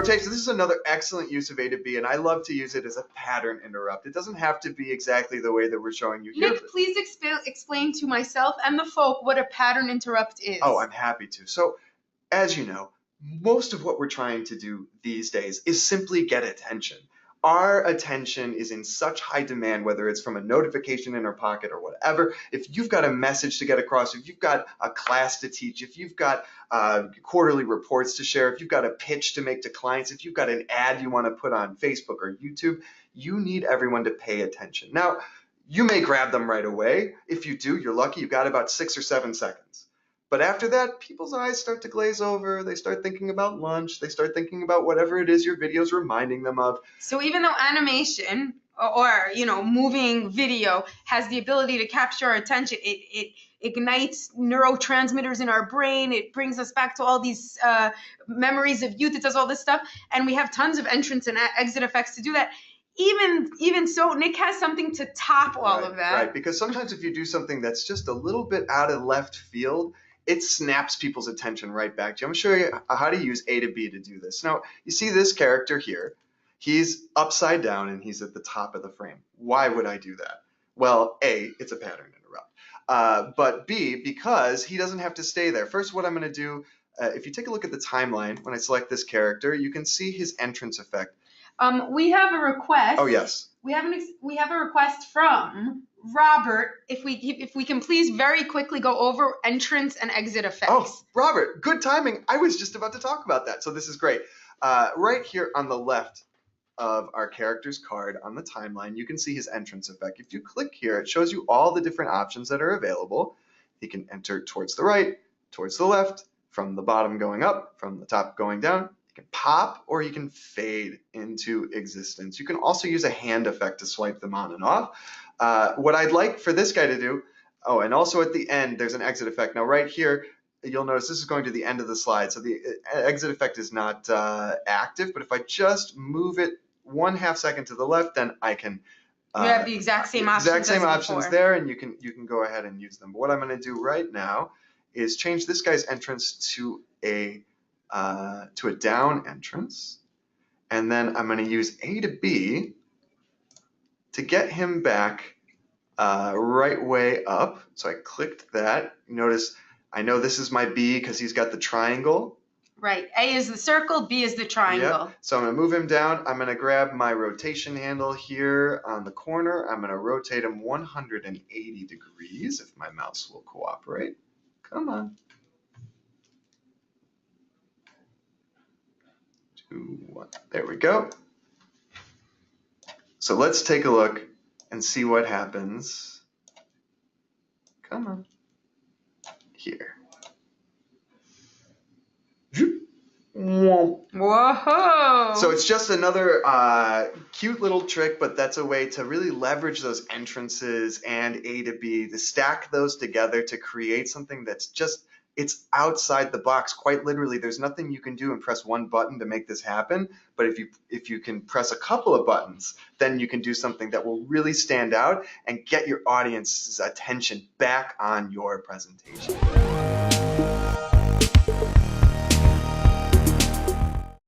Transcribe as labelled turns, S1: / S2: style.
S1: rotation. This is another excellent use of A to B, and I love to use it as a pattern interrupt. It doesn't have to be exactly the way that we're showing you here.
S2: Nick, please explain to myself and the folk what a pattern interrupt is.
S1: Oh, I'm happy to. So, as you know, most of what we're trying to do these days is simply get attention. Our attention is in such high demand, whether it's from a notification in our pocket or whatever. If you've got a message to get across, if you've got a class to teach, if you've got quarterly reports to share, if you've got a pitch to make to clients, if you've got an ad you want to put on Facebook or YouTube, you need everyone to pay attention. Now, you may grab them right away. If you do, you're lucky. You've got about 6 or 7 seconds. But after that, people's eyes start to glaze over. They start thinking about lunch. They start thinking about whatever it is your video's reminding them of.
S2: So even though animation or moving video has the ability to capture our attention, it ignites neurotransmitters in our brain. It brings us back to all these memories of youth. It does all this stuff. And we have tons of entrance and exit effects to do that. Even so, Nick has something to top all of that.
S1: Right, because sometimes if you do something that's just a little bit out of left field, it snaps people's attention right back to you. I'm going to show you how to use A to B to do this. Now, you see this character here. He's upside down and he's at the top of the frame. Why would I do that? Well, A, it's a pattern interrupt. But B, because he doesn't have to stay there. First, what I'm going to do, if you take a look at the timeline, when I select this character, you can see his entrance effect.
S2: We have a request.
S1: Oh, yes.
S2: We have a request from Robert. If we can please very quickly go over entrance and exit effects.
S1: Oh, Robert, good timing. I was just about to talk about that, so this is great. Right here on the left of our character's card on the timeline, you can see his entrance effect. If you click here, it shows you all the different options that are available. He can enter towards the right, towards the left, from the bottom going up, from the top going down. He can pop or he can fade into existence. You can also use a hand effect to swipe them on and off. What I'd like for this guy to do, oh, and also at the end, there's an exit effect. Now right here, you'll notice this is going to the end of the slide, so the exit effect is not active, but if I just move it 1/2 second to the left, then I can
S2: you have the exact same options
S1: there, and you can go ahead and use them. But what I'm going to do right now is change this guy's entrance to a down entrance, and then I'm going to use A to B to get him back right way up. So I clicked that. Notice I know this is my B because he's got the triangle.
S2: Right. A is the circle, B is the triangle.
S1: Yep. So I'm going to move him down. I'm going to grab my rotation handle here on the corner. I'm going to rotate him 180 degrees if my mouse will cooperate. Come on. 2, 1. There we go. So let's take a look and see what happens. Come on. Here.
S2: Whoa!
S1: So it's just another cute little trick, but that's a way to really leverage those entrances and A to B, to stack those together to create something that's just, it's outside the box. Quite literally, there's nothing you can do and press one button to make this happen. But if you can press a couple of buttons, then you can do something that will really stand out and get your audience's attention back on your presentation.